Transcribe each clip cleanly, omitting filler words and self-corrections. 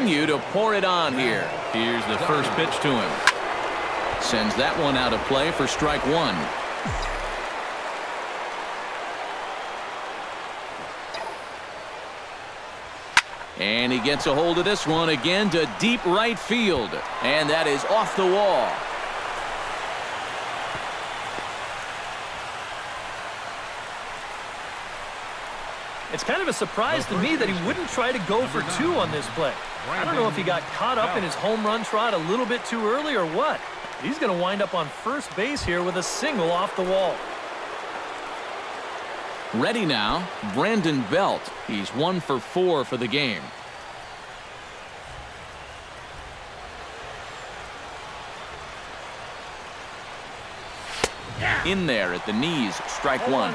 continue to pour it on here. Here's the first pitch to him. Sends that one out of play for strike one. And he gets a hold of this one again to deep right field. And that is off the wall. It's kind of a surprise to me that he wouldn't try to go for two on this play. I don't know if he got caught up in his home run trot a little bit too early or what. He's going to wind up on first base here with a single off the wall. Ready now, Brandon Belt. He's 1 for 4 for the game. In there at the knees, strike one.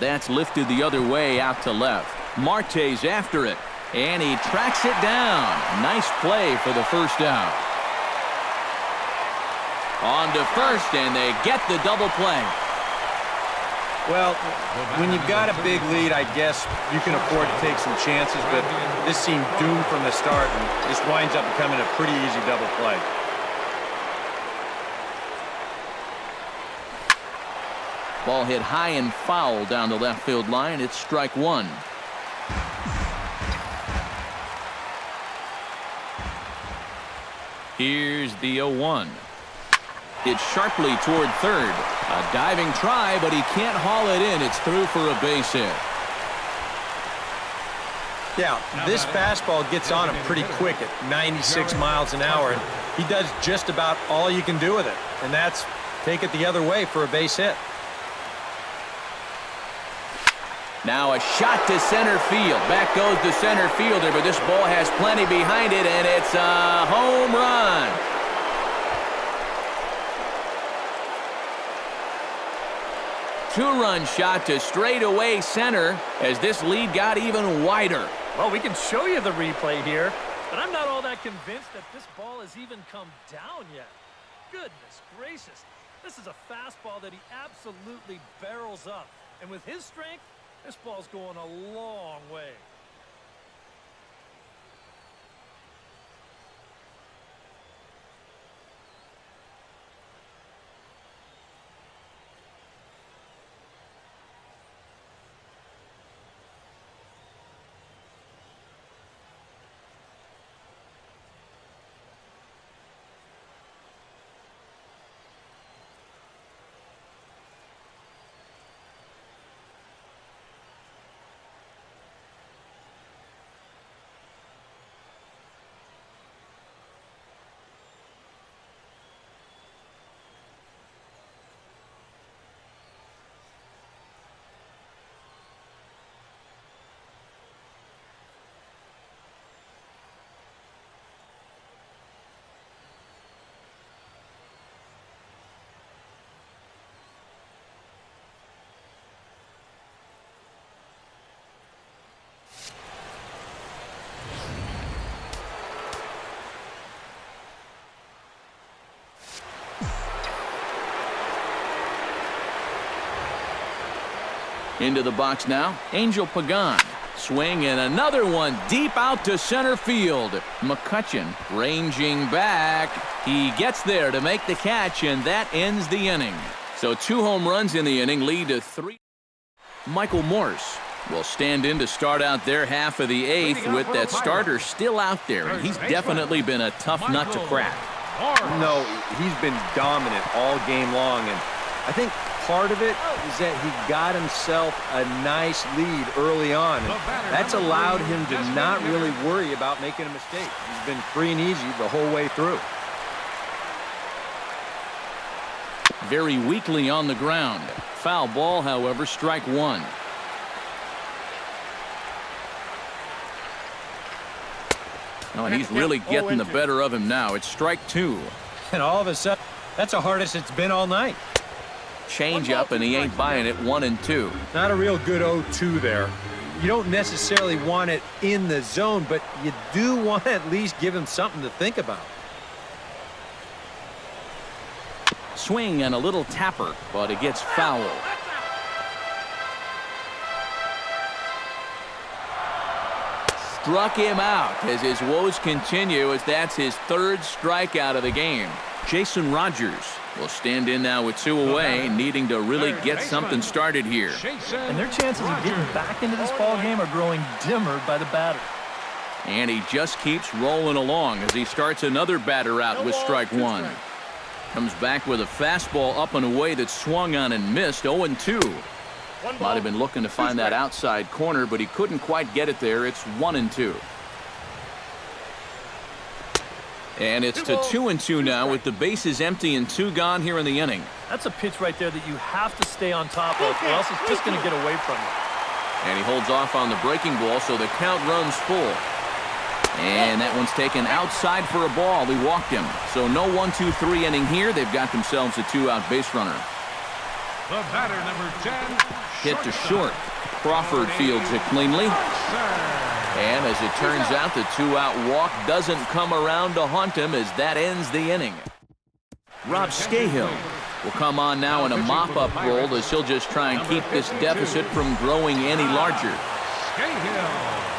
That's lifted the other way out to left. Marte's after it, and he tracks it down. Nice play for the first out. On to first, and they get the double play. Well, when you've got a big lead, I guess you can afford to take some chances, but this seemed doomed from the start, and this winds up becoming a pretty easy double play. Ball hit high and foul down the left field line. It's strike one. Here's the 0-1. It's sharply toward third. A diving try, but he can't haul it in. It's through for a base hit. Yeah, this fastball gets on him pretty quick at 96 miles an hour, and he does just about all you can do with it, and that's take it the other way for a base hit. Now a shot to center field. Back goes the center fielder, but this ball has plenty behind it, and it's a home run. Two-run shot to straightaway center as this lead got even wider. Well, we can show you the replay here, but I'm not all that convinced that this ball has even come down yet. Goodness gracious. This is a fastball that he absolutely barrels up. And with his strength, this ball's going a long way. Into the box now, Angel Pagan. Swing and another one deep out to center field. McCutchen ranging back. He gets there to make the catch, and that ends the inning. So 2 home runs in the inning lead to 3. Michael Morse will stand in to start out their half of the 8th with that starter still out there. And he's definitely been a tough nut to crack. No, he's been dominant all game long, and I think part of it is that he got himself a nice lead early on, and that's allowed him to not really worry about making a mistake. He's been free and easy the whole way through. Very weakly on the ground. Foul ball, however, strike 1. Oh, and he's really getting the better of him now. It's strike 2. And all of a sudden, that's the hardest it's been all night. Change up, and he ain't buying it. 1-2. Not a real good 0-2 there. You don't necessarily want it in the zone, but you do want to at least give him something to think about. Swing and a little tapper, but it gets foul. Struck him out as his woes continue, as that's his 3rd strikeout of the game. Jason Rogers will stand in now with 2 away, needing to really get something started here. And their chances of getting back into this ball game are growing dimmer by the batter. And he just keeps rolling along as he starts another batter out with strike 1. Comes back with a fastball up and away that swung on and missed. 0-2. Might have been looking to find that outside corner, but he couldn't quite get it there. It's 1-2. And it's to 2-2 now with the bases empty and 2 gone here in the inning. That's a pitch right there that you have to stay on top of, or else it's just going to get away from you. And he holds off on the breaking ball, so the count runs full. And that one's taken outside for a ball. He walked him. So no 1-2-3 inning here. They've got themselves a 2-out base runner. The batter, number 10. Hit to short. Crawford fields it cleanly. And as it turns out, the 2-out walk doesn't come around to haunt him as that ends the inning. Rob Scahill will come on now in a mop-up role as he'll just try and keep this deficit from growing any larger.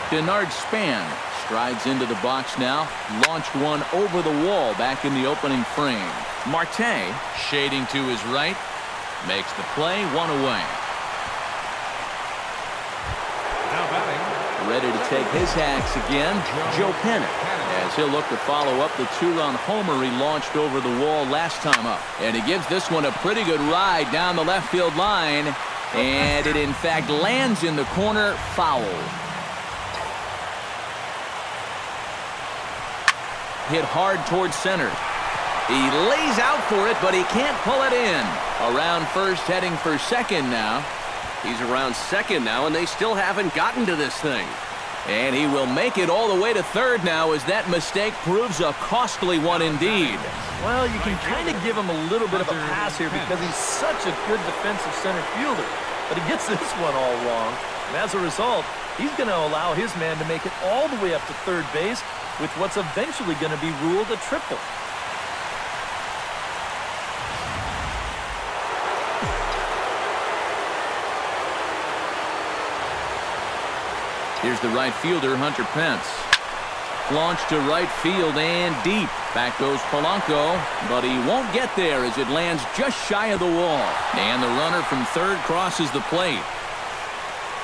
Denard Span strides into the box now. Launched one over the wall back in the opening frame. Marte shading to his right. Makes the play, 1 away. Now batting. Ready to take his hacks again, Joe Pennant, as he'll look to follow up the 2-run homer he launched over the wall last time up. And he gives this one a pretty good ride down the left field line, and it in fact lands in the corner, foul. Hit hard towards center. He lays out for it, but he can't pull it in. Around first, heading for second now. He's around second now, and they still haven't gotten to this thing. And he will make it all the way to third now, as that mistake proves a costly one indeed. Well, you can kind of give him a little bit of a pass here because he's such a good defensive center fielder. But he gets this one all wrong. And as a result, he's going to allow his man to make it all the way up to third base with what's eventually going to be ruled a triple. Here's the right fielder, Hunter Pence. Launched to right field and deep. Back goes Polanco, but he won't get there as it lands just shy of the wall. And the runner from third crosses the plate.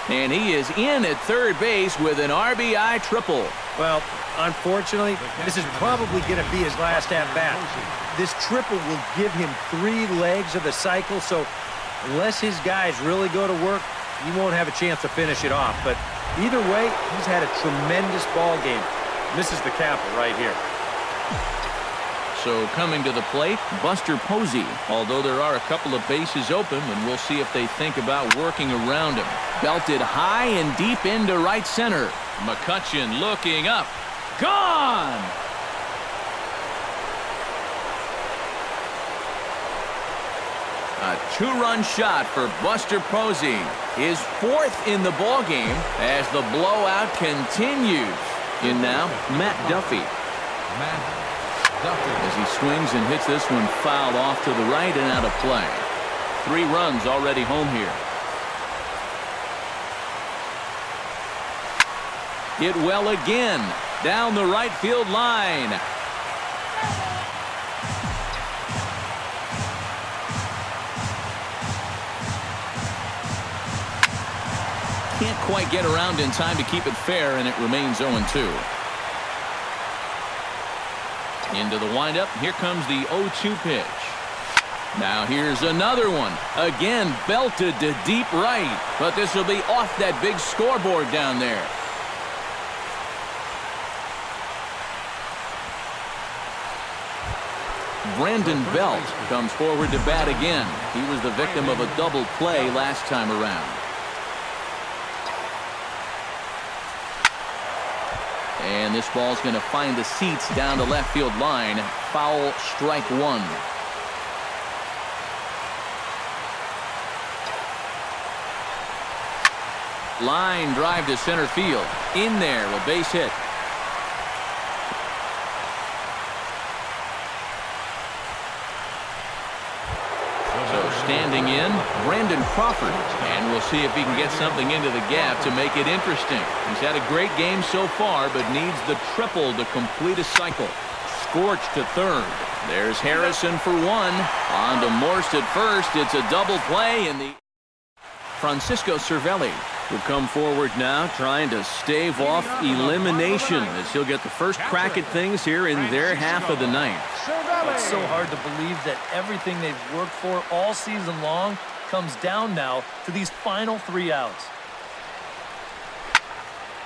And he is in at third base with an RBI triple. Well, unfortunately, this is probably going to be his last at-bat. This triple will give him 3 legs of the cycle, so unless his guys really go to work, he won't have a chance to finish it off. But either way, he's had a tremendous ball game. This is the capper right here. So coming to the plate, Buster Posey. Although there are a couple of bases open, and we'll see if they think about working around him. Belted high and deep into right center. McCutchen looking up. Gone! A 2-run shot for Buster Posey. His 4th in the ballgame as the blowout continues. In now, Matt Duffy. As he swings and hits this one fouled off to the right and out of play. 3 runs already home here. Hit well again. Down the right field line. Can't quite get around in time to keep it fair, and it remains 0-2. Into the windup. Here comes the 0-2 pitch. Now here's another one. Again, belted to deep right. But this will be off that big scoreboard down there. Brandon Belt comes forward to bat again. He was the victim of a double play last time around. And this ball's going to find the seats down the left field line. Foul, strike one. Line drive to center field. In there, a base hit. So standing in, Brandon Crawford. And we'll see if he can get something into the gap to make it interesting. He's had a great game so far, but needs the triple to complete a cycle. Scorched to third. There's Harrison for one. On to Morse at first. It's a double play in the... Francisco Cervelli will come forward now, trying to stave off elimination as he'll get the first crack at things here in their half of the ninth. It's so hard to believe that everything they've worked for all season long comes down now to these final 3 outs.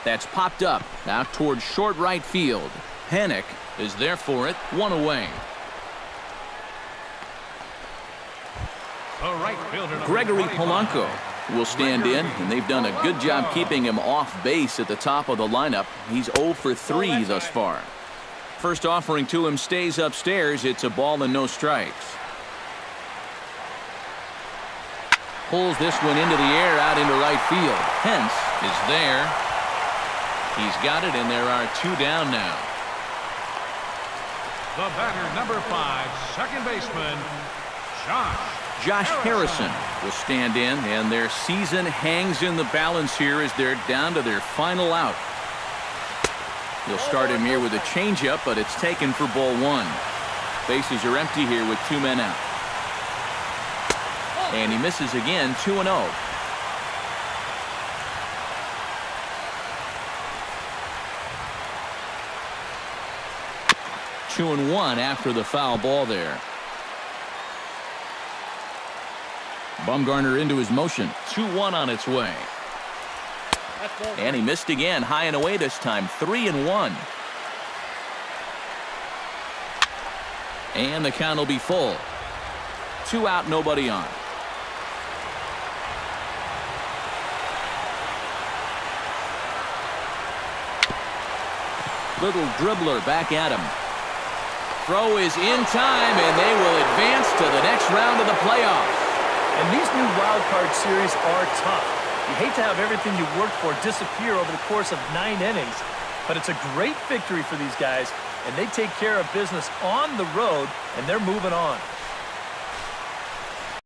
That's popped up now towards short right field. Panic is there for it, 1 away. Gregory Polanco will stand in, and they've done a good job keeping him off base at the top of the lineup. He's 0 for 3 thus far. First offering to him stays upstairs. It's a ball and no strikes. Pulls this one into the air out into right field. Hence is there. He's got it, and there are 2 down now. The batter, number 5, second baseman, Josh Harrison will stand in, and their season hangs in the balance here as they're down to their final out. He'll start him here with a changeup, but it's taken for ball 1. Bases are empty here with 2 men out. And he misses again, 2-0. Two and 1 after the foul ball there. Bumgarner into his motion. 2-1 on its way. And he missed again, high and away this time. 3-1. And the count will be full. 2 out, nobody on. Little dribbler back at him. Throw is in time, and they will advance to the next round of the playoffs. And these new wild card series are tough. You hate to have everything you worked for disappear over the course of 9 innings, but it's a great victory for these guys, and they take care of business on the road, and they're moving on.